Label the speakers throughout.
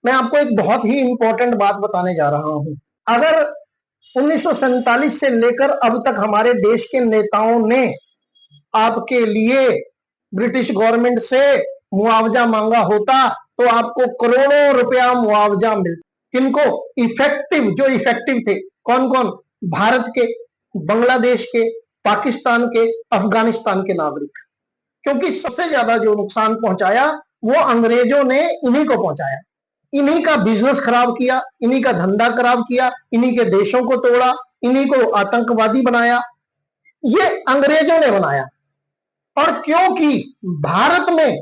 Speaker 1: मैं आपको एक बहुत ही इंपॉर्टेंट बात बताने जा रहा हूं। अगर 1947 से लेकर अब तक हमारे देश के नेताओं ने आपके लिए ब्रिटिश गवर्नमेंट से मुआवजा मांगा होता तो आपको करोड़ों रुपया मुआवजा मिलता। किनको? इफेक्टिव, जो इफेक्टिव थे। कौन कौन? भारत के, बांग्लादेश के, पाकिस्तान के, अफगानिस्तान के नागरिक। क्योंकि सबसे ज्यादा जो नुकसान पहुंचाया वो अंग्रेजों ने इन्हीं को पहुंचाया। इन्हीं का बिजनेस खराब किया, इन्हीं का धंधा खराब किया, इन्हीं के देशों को तोड़ा, इन्हीं को आतंकवादी बनाया। ये अंग्रेजों ने बनाया। और क्योंकि भारत में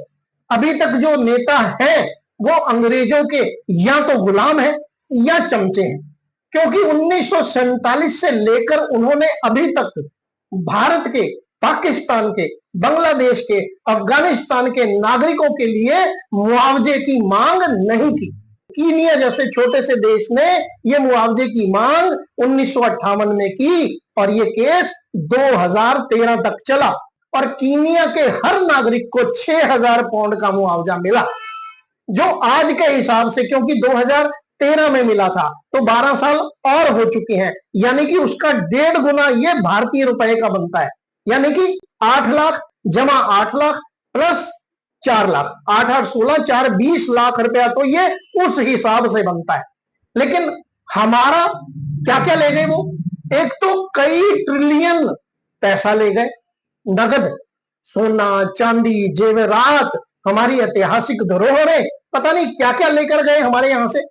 Speaker 1: अभी तक जो नेता हैं वो अंग्रेजों के या तो गुलाम हैं या चमचे हैं। क्योंकि 1947 से लेकर उन्होंने अभी तक भारत के, पाकिस्तान के, बांग्लादेश के, अफगानिस्तान के नागरिकों के लिए मुआवजे की मांग नहीं की। कीनिया जैसे छोटे से देश ने यह मुआवजे की मांग 1958 में की और यह केस 2013 तक चला और कीनिया के हर नागरिक को 6000 पाउंड का मुआवजा मिला, जो आज के हिसाब से, क्योंकि 2013 में मिला था तो 12 साल और हो चुके हैं, यानी कि उसका 1.5 गुना यह भारतीय रुपए का बनता है। यानी कि 8 लाख जमा 8 लाख प्लस 4 लाख, 8 8 16, 4 20 लाख रुपया तो ये उस हिसाब से बनता है। लेकिन हमारा क्या क्या ले गए वो? एक तो कई ट्रिलियन पैसा ले गए, नगद, सोना, चांदी, जेवरात, हमारी ऐतिहासिक धरोहरें, पता नहीं क्या क्या लेकर गए हमारे यहां से,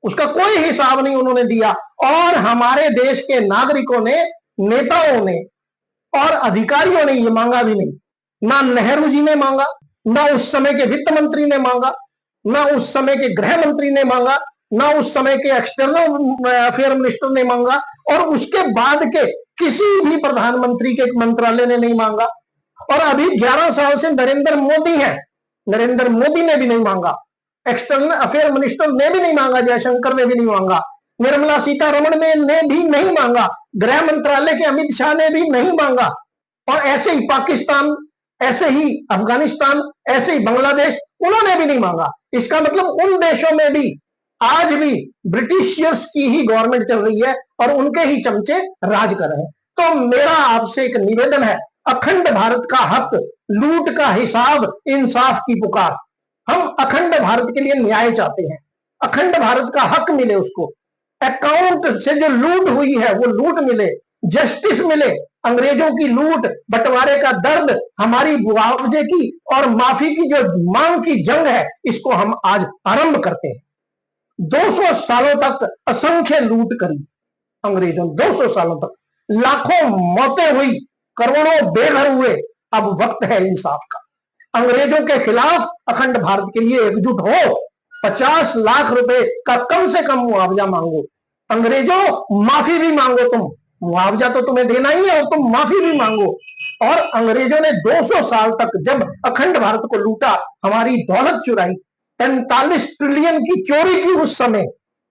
Speaker 1: उसका कोई हिसाब नहीं उन्होंने दिया। और हमारे देश के नागरिकों ने, नेताओं ने और अधिकारियों ने ये मांगा भी नहीं। ना नेहरू जी ने मांगा, ना उस समय के वित्त मंत्री ने मांगा, ना उस समय के गृह मंत्री ने मांगा, ना उस समय के एक्सटर्नल अफेयर मिनिस्टर ने मांगा, और उसके बाद के किसी भी प्रधानमंत्री के मंत्रालय ने नहीं मांगा। और अभी 11 साल से नरेंद्र मोदी हैं, नरेंद्र मोदी ने भी नहीं मांगा, एक्सटर्नल अफेयर मिनिस्टर ने भी नहीं मांगा, जयशंकर ने भी नहीं मांगा, निर्मला सीतारमण ने भी नहीं मांगा, गृह मंत्रालय के अमित शाह ने भी नहीं मांगा। और ऐसे ही पाकिस्तान, ऐसे ही अफगानिस्तान, ऐसे ही बांग्लादेश, उन्होंने भी नहीं मांगा। इसका मतलब उन देशों में भी आज भी ब्रिटिशियर्स की ही गवर्नमेंट चल रही है और उनके ही चमचे राज कर रहे हैं। तो मेरा आपसे एक निवेदन है, अखंड भारत का हक, लूट का हिसाब, इंसाफ की पुकार। हम अखंड भारत के लिए न्याय चाहते हैं, अखंड भारत का हक मिले उसको, अकाउंट से जो लूट हुई है वो लूट मिले, जस्टिस मिले। अंग्रेजों की लूट, बंटवारे का दर्द, हमारी मुआवजे की और माफी की जो मांग की जंग है, इसको हम आज आरंभ करते हैं। 200 सालों तक असंख्य लूट करी अंग्रेजों, 200 सालों तक लाखों मौतें हुई, करोड़ों बेघर हुए। अब वक्त है इंसाफ का। अंग्रेजों के खिलाफ अखंड भारत के लिए एकजुट हो, 50 लाख रुपए का कम से कम मुआवजा मांगो। अंग्रेजों, माफी भी मांगो तुम, मुआवजा तो तुम्हें देना ही है और तुम माफी भी मांगो। और अंग्रेजों ने 200 साल तक जब अखंड भारत को लूटा, हमारी दौलत चुराई, 45 ट्रिलियन की चोरी की, उस समय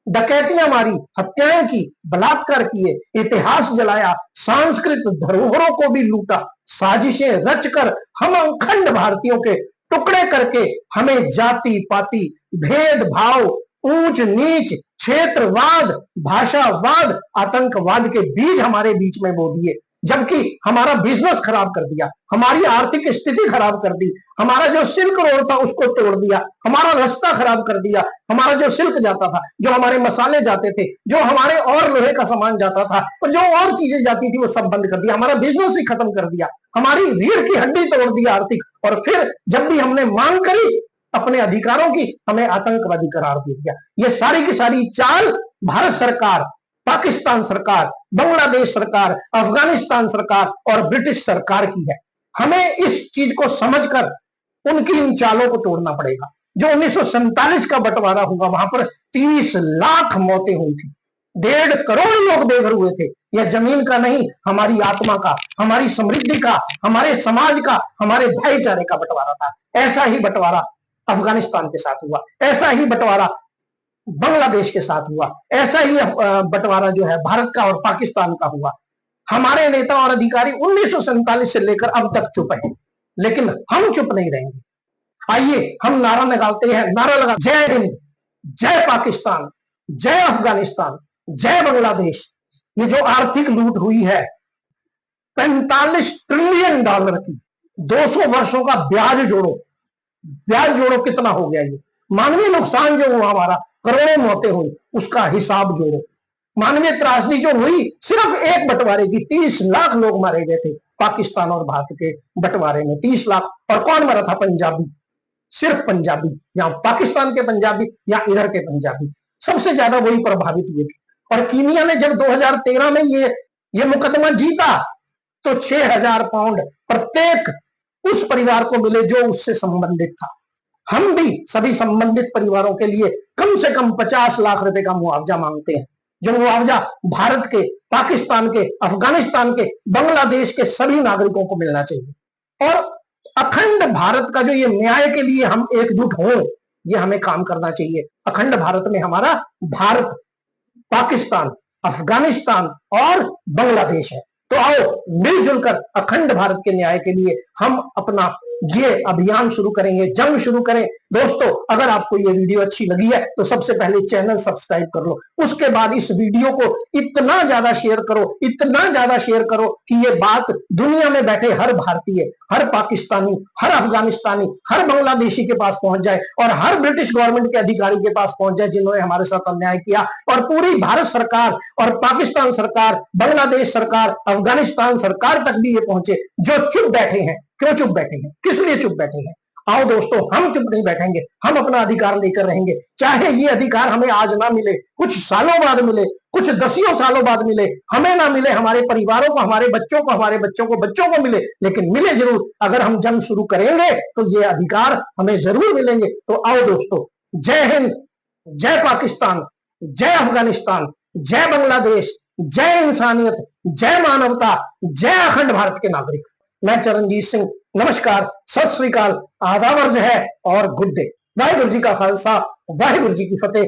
Speaker 1: डकैतियां मारी, हत्याएं की, बलात्कार किए, इतिहास जलाया, सांस्कृतिक धरोहरों को भी लूटा, साजिशें रचकर हम अखंड भारतीयों के टुकड़े करके हमें जाति पाति, भेदभाव, ऊंच नीच, क्षेत्रवाद, भाषावाद, आतंकवाद के बीज हमारे बीच में बो दिए। जबकि हमारा बिजनेस खराब कर दिया, हमारी आर्थिक स्थिति खराब कर दी, हमारा जो सिल्क रोड था उसको तोड़ दिया, हमारा रास्ता खराब कर दिया, हमारा जो सिल्क जाता था, जो हमारे मसाले जाते थे, जो हमारे और लोहे का सामान जाता था और जो और चीजें जाती थी वो सब बंद कर दिया, हमारा बिजनेस ही खत्म कर दिया, हमारी रीढ़ की हड्डी तोड़ दिया आर्थिक। और फिर जब भी हमने मांग करी अपने अधिकारों की, हमें आतंकवादी करार दे दिया। ये सारी की सारी चाल भारत सरकार, पाकिस्तान सरकार, बांग्लादेश सरकार, अफगानिस्तान सरकार और ब्रिटिश सरकार की है। हमें इस चीज को समझकर उनकी इन चालों को तोड़ना पड़ेगा। जो 1947 का बंटवारा हुआ, वहां पर 30 लाख मौतें हुई थी, 1.5 करोड़ लोग बेघर हुए थे। यह जमीन का नहीं, हमारी आत्मा का, हमारी समृद्धि का, हमारे समाज का, हमारे भाईचारे का बंटवारा था। ऐसा ही बंटवारा अफगानिस्तान के साथ हुआ, ऐसा ही बंटवारा बांग्लादेश के साथ हुआ, ऐसा ही बंटवारा जो है भारत का और पाकिस्तान का हुआ। हमारे नेता और अधिकारी 1947 से लेकर अब तक चुप हैं, लेकिन हम चुप नहीं रहेंगे। आइए हम नारा निकालते हैं, नारा लगा, जय हिंद, जय पाकिस्तान, जय अफगानिस्तान, जय बांग्लादेश। ये जो आर्थिक लूट हुई है 45 ट्रिलियन डॉलर की, 200 वर्षों का ब्याज जोड़ो, ब्याज जोड़ो कितना हो गया ये। मानवीय नुकसान जो हुआ हमारा, करोड़ों मौतें हुई, उसका हिसाब जोड़ो। मानवीय त्रासदी जो हुई सिर्फ एक बंटवारे की, 30 लाख लोग मारे गए थे पाकिस्तान और भारत के बंटवारे में, 30 लाख। और कौन मरा था? पंजाबी, सिर्फ पंजाबी, या पाकिस्तान के पंजाबी या इधर के पंजाबी, सबसे ज्यादा वही प्रभावित हुए थे। और कीनिया ने जब 2013 में ये मुकदमा जीता तो 6,000 पाउंड प्रत्येक उस परिवार को मिले जो उससे संबंधित था। हम भी सभी संबंधित परिवारों के लिए कम से कम 50 लाख रुपए का मुआवजा मांगते हैं, जो मुआवजा भारत के, पाकिस्तान के, अफगानिस्तान के, बांग्लादेश के सभी नागरिकों को मिलना चाहिए। और अखंड भारत का जो ये न्याय के लिए हम एकजुट हों, ये हमें काम करना चाहिए। अखंड भारत में हमारा भारत, पाकिस्तान, अफगानिस्तान और बांग्लादेश है। तो आओ मिलजुल कर अखंड भारत के न्याय के लिए हम अपना ये अभियान शुरू करेंगे, जंग शुरू करें। दोस्तों, अगर आपको ये वीडियो अच्छी लगी है तो सबसे पहले चैनल सब्सक्राइब कर लो, उसके बाद इस वीडियो को इतना ज्यादा शेयर करो, इतना ज्यादा शेयर करो कि ये बात दुनिया में बैठे हर भारतीय, हर पाकिस्तानी, हर अफगानिस्तानी, हर बांग्लादेशी के पास पहुंच जाए और हर ब्रिटिश गवर्नमेंट के अधिकारी के पास पहुंच जाए जिन्होंने हमारे साथ अन्याय किया। और पूरी भारत सरकार और पाकिस्तान सरकार, बांग्लादेश सरकार, अफगानिस्तान सरकार तक भी ये पहुंचे जो चुप बैठे हैं। क्यों चुप बैठे हैं? किस लिए चुप बैठे हैं? आओ दोस्तों, हम चुप नहीं बैठेंगे, हम अपना अधिकार लेकर रहेंगे। चाहे ये अधिकार हमें आज ना मिले, कुछ सालों बाद मिले, कुछ दसियों सालों बाद मिले, हमें ना मिले, हमारे परिवारों को, हमारे बच्चों को, हमारे बच्चों को मिले, लेकिन मिले जरूर। अगर हम जंग शुरू करेंगे तो ये अधिकार हमें जरूर मिलेंगे। तो आओ दोस्तों, जय हिंद, जय पाकिस्तान, जय अफगानिस्तान, जय बांग्लादेश, जय इंसानियत, जय मानवता, जय अखंड भारत के नागरिक। मैं चरणजीत सिंह, नमस्कार, सत श्री अकाल, आदाब अर्ज है और गुड डे। वाहिगुरु जी का खालसा, वाहिगुरु जी की फतेह।